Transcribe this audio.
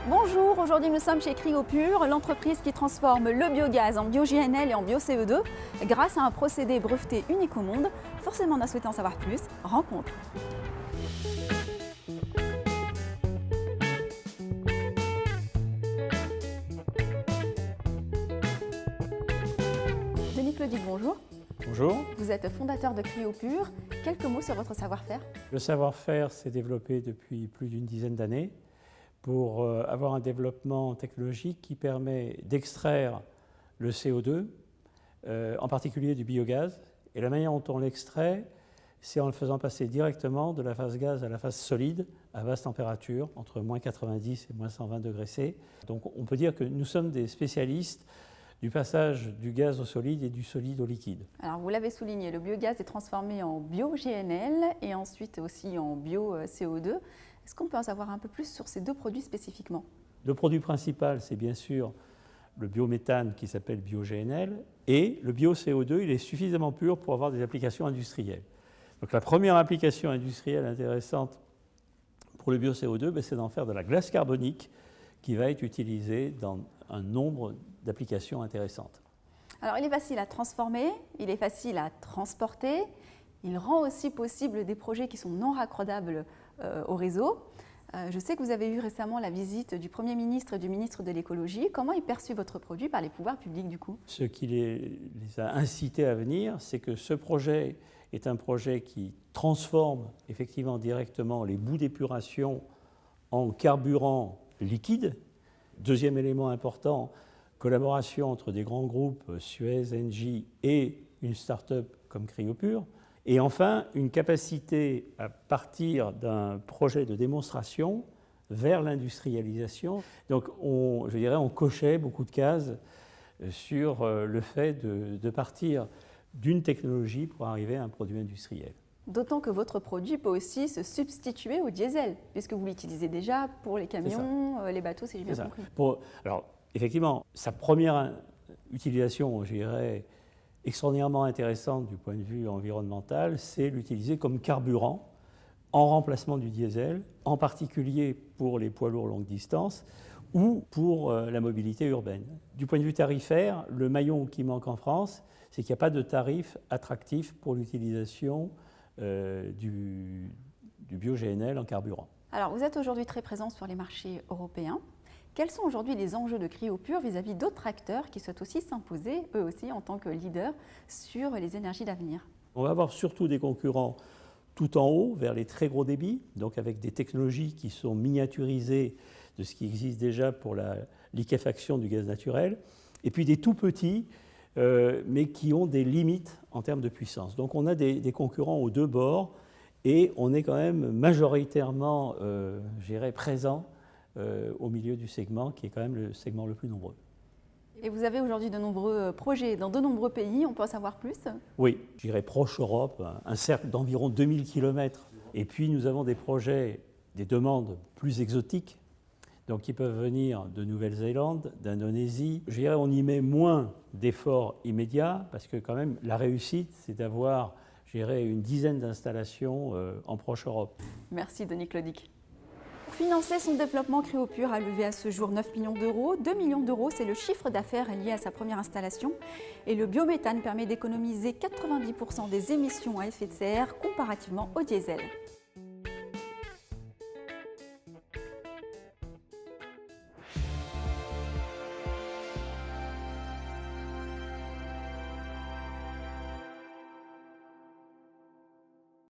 Bonjour, aujourd'hui nous sommes chez Cryopure, l'entreprise qui transforme le biogaz en bio-GNL et en bio-CO2 grâce à un procédé breveté unique au monde. Forcément, on a souhaité en savoir plus. Rencontre. Denis Clodic, bonjour. Bonjour. Vous êtes fondateur de Cryopure. Quelques mots sur votre savoir-faire? Le savoir-faire s'est développé depuis plus d'une dizaine d'années pour avoir un développement technologique qui permet d'extraire le CO2, en particulier du biogaz. Et la manière dont on l'extrait, c'est en le faisant passer directement de la phase gaz à la phase solide à basse température, entre moins 90 et moins 120 degrés C. Donc on peut dire que nous sommes des spécialistes du passage du gaz au solide et du solide au liquide. Alors vous l'avez souligné, le biogaz est transformé en bio-GNL et ensuite aussi en bio-CO2. Est-ce qu'on peut en savoir un peu plus sur ces deux produits spécifiquement? Le produit principal, c'est bien sûr le biométhane qui s'appelle bio-GNL et le bio-CO2, il est suffisamment pur pour avoir des applications industrielles. Donc la première application industrielle intéressante pour le bio-CO2, c'est d'en faire de la glace carbonique qui va être utilisée dans un nombre d'applications intéressantes. Alors il est facile à transformer, il est facile à transporter, il rend aussi possible des projets qui sont non raccordables au réseau. Je sais que vous avez eu récemment la visite du Premier ministre et du ministre de l'Écologie. Comment est perçu votre produit par les pouvoirs publics du coup? Ce qui les a incités à venir, c'est que ce projet est un projet qui transforme effectivement directement les boues d'épuration en carburant liquide. Deuxième élément important, collaboration entre des grands groupes, Suez, Engie et une start-up comme Cryopure. Et enfin, une capacité à partir d'un projet de démonstration vers l'industrialisation. Donc, on cochait beaucoup de cases sur le fait de partir d'une technologie pour arriver à un produit industriel. D'autant que votre produit peut aussi se substituer au diesel, puisque vous l'utilisez déjà pour les camions, les bateaux, si j'ai bien compris. Alors, effectivement, sa première utilisation, je dirais, extraordinairement intéressante du point de vue environnemental, c'est l'utiliser comme carburant en remplacement du diesel, en particulier pour les poids lourds longue distance ou pour la mobilité urbaine. Du point de vue tarifaire, le maillon qui manque en France, c'est qu'il n'y a pas de tarif attractif pour l'utilisation du bio-GNL en carburant. Alors, vous êtes aujourd'hui très présent sur les marchés européens. Quels sont aujourd'hui les enjeux de Cryopure vis-à-vis d'autres acteurs qui souhaitent aussi s'imposer, eux aussi, en tant que leaders sur les énergies d'avenir? On va avoir surtout des concurrents tout en haut, vers les très gros débits, donc avec des technologies qui sont miniaturisées de ce qui existe déjà pour la liquéfaction du gaz naturel, et puis des tout petits, mais qui ont des limites en termes de puissance. Donc on a des concurrents aux deux bords, et on est quand même majoritairement, je dirais, présent au milieu du segment, qui est quand même le segment le plus nombreux. Et vous avez aujourd'hui de nombreux projets dans de nombreux pays, on peut en savoir plus? Oui, je dirais proche Europe, un cercle d'environ 2000 km. Et puis nous avons des projets, des demandes plus exotiques, donc qui peuvent venir de Nouvelle-Zélande, d'Indonésie. Je dirais on y met moins d'efforts immédiats, parce que quand même la réussite, c'est d'avoir, je dirais, une dizaine d'installations en proche Europe. Merci Denis Clodic. Pour financer son développement, Cryopure a levé à ce jour 9 millions d'euros. 2 millions d'euros, c'est le chiffre d'affaires lié à sa première installation. Et le biométhane permet d'économiser 90% des émissions à effet de serre comparativement au diesel.